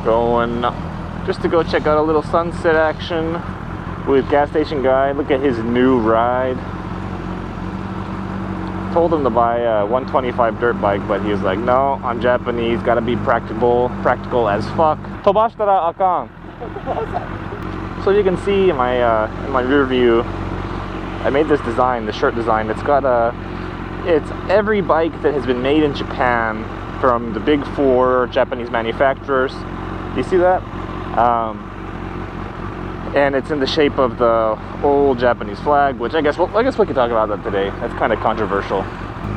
Going just to go check out a little sunset action with gas station guy. Look at his new ride. Told him to buy a 125 dirt bike, but he was like, no, I'm Japanese, gotta be practical as fuck. Tobashitara akan. So you can see in my rear view, I made this design, the shirt design. It's got it's every bike that has been made in Japan from the big 4 Japanese manufacturers. You see that? And it's in the shape of the old Japanese flag, which I guess we could talk about that today. That's kind of controversial.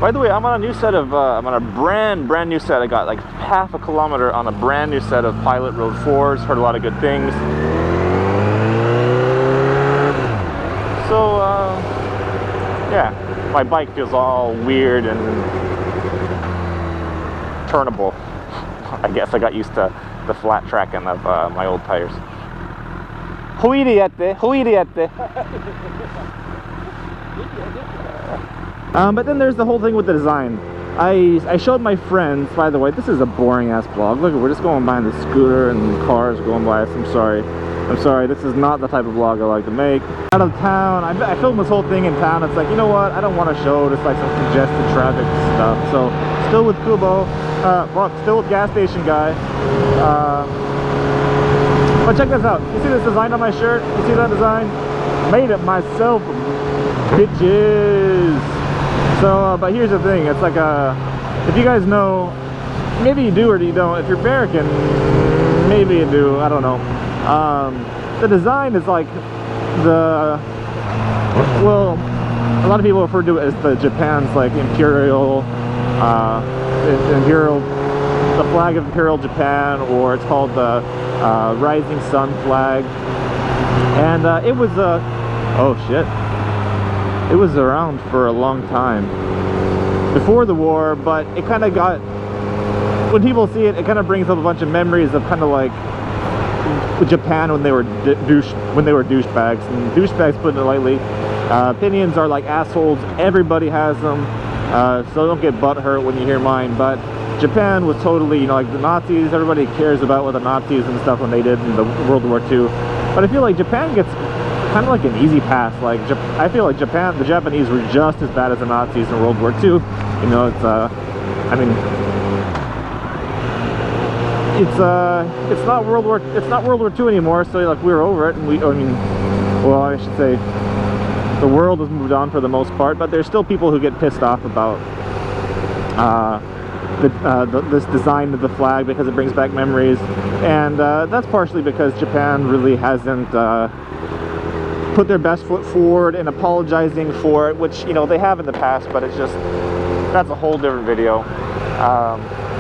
By the way, I'm on a new set of I'm on a brand new set. I got like half a kilometer on a brand new set of Pilot Road 4s. Heard a lot of good things. So yeah, my bike feels all weird and turnable. I guess I got used to the flat tracking of my old tires. But then there's the whole thing with the design. I showed my friends, by the way, this is a boring ass vlog. Look, we're just going by in the scooter and cars going by us. I'm sorry, this is not the type of vlog I like to make. Out of town, I filmed this whole thing in town. It's like, you know what, I don't want to show just like some congested traffic stuff. So still with Kubo, still with gas station guy. But check this out. You see this design on my shirt? You see that design? Made it myself, bitches. So, but here's the thing. It's like if you guys know, maybe you do or you don't. If you're American, maybe you do. I don't know. The design is like well, a lot of people refer to it as the Japan's like imperial, the flag of Imperial Japan, or it's called the Rising Sun flag. And it was oh shit, it was around for a long time before the war, but it kind of got, when people see it, it kind of brings up a bunch of memories of kind of like Japan when they were douchebags, and douchebags, putting it lightly. Opinions are like assholes, everybody has them, so don't get butthurt when you hear mine. But Japan was totally, you know, like the Nazis, everybody cares about what the Nazis and stuff when they did in the World War II. But I feel like Japan gets kind of like an easy pass. Like, I feel like the Japanese were just as bad as the Nazis in World War II. You know, it's, I mean, it's not World War II anymore, so like we're over it, and well, I should say the world has moved on for the most part, but there's still people who get pissed off about this design of the flag because it brings back memories, and that's partially because Japan really hasn't put their best foot forward in apologizing for it, which, you know, they have in the past, but it's just, that's a whole different video.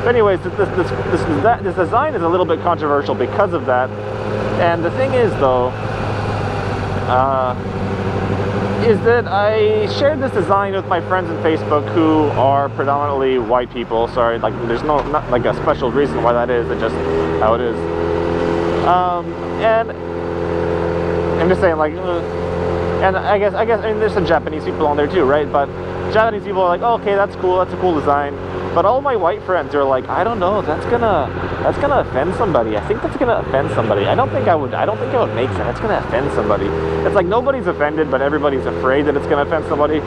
But anyways, this design is a little bit controversial because of that. And the thing is, though, is that I shared this design with my friends on Facebook who are predominantly white people. Sorry, like there's not like a special reason why that is. It's just how it is. And I'm just saying, like, and I guess I mean there's some Japanese people on there too, right? But Japanese people are like, oh, okay, that's cool, that's a cool design. But all my white friends are like, I don't know, that's gonna offend somebody. I think that's gonna offend somebody. I don't think I would make sense. That's gonna offend somebody. It's like nobody's offended, but everybody's afraid that it's gonna offend somebody.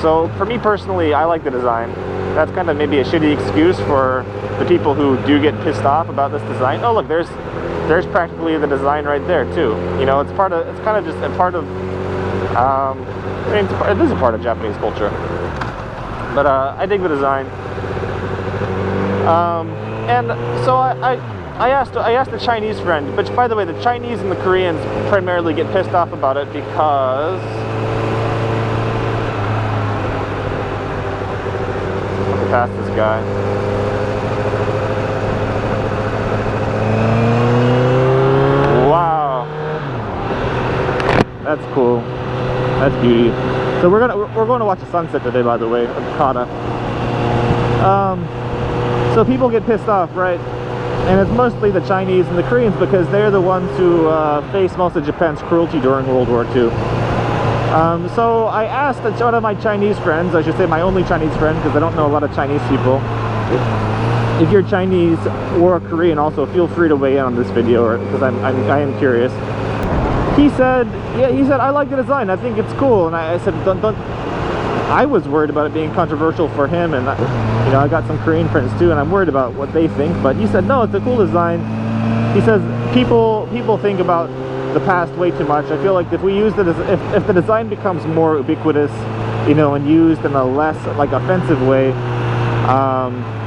So for me personally, I like the design. That's kind of maybe a shitty excuse for the people who do get pissed off about this design. Oh look, there's practically the design right there too. You know, it's kind of just a part of I mean, it is a part of Japanese culture. But I dig the design. And so I asked the Chinese friend, but by the way, the Chinese and the Koreans primarily get pissed off about it because let me pass this guy. Wow, that's cool. That's beauty. So we're going to watch the sunset today, by the way, in Kata. So people get pissed off, right? And it's mostly the Chinese and the Koreans because they're the ones who faced most of Japan's cruelty during World War II. So I asked one of my Chinese friends, I should say my only Chinese friend, because I don't know a lot of Chinese people. if you're Chinese or Korean, also feel free to weigh in on this video, because I am curious. He said, yeah, he said, I like the design, I think it's cool. And I said, don't. I was worried about it being controversial for him, and you know, I got some Korean friends too, and I'm worried about what they think. But he said, no, it's a cool design. He says people think about the past way too much. I feel like if we use if the design becomes more ubiquitous, you know, and used in a less like offensive way,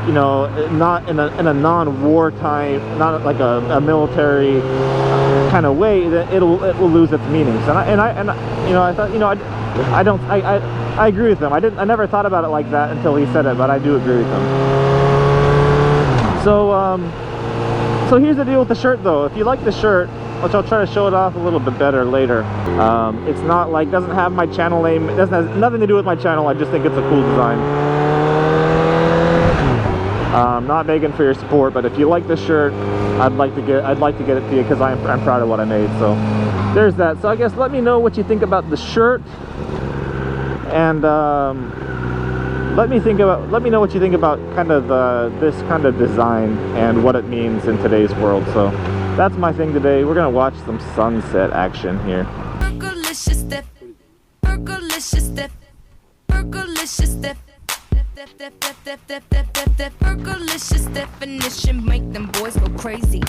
you know, not in a non-wartime, not like a military kind of way, that it will lose its meanings. And you know, I thought, you know, I agree with him. I never thought about it like that until he said it, but I do agree with him. So here's the deal with the shirt though. If you like the shirt, which I'll try to show it off a little bit better later, it's not like, doesn't have my channel name, it doesn't have nothing to do with my channel. I just think it's a cool design. Not begging for your support, but if you like this shirt, I'd like to get it to you, because I'm proud of what I made. So there's that. So I guess let me know what you think about the shirt, and let me know what you think about kind of this kind of design and what it means in today's world. So that's my thing today. We're gonna watch some sunset action here. Fergalicious definition make them boys go crazy.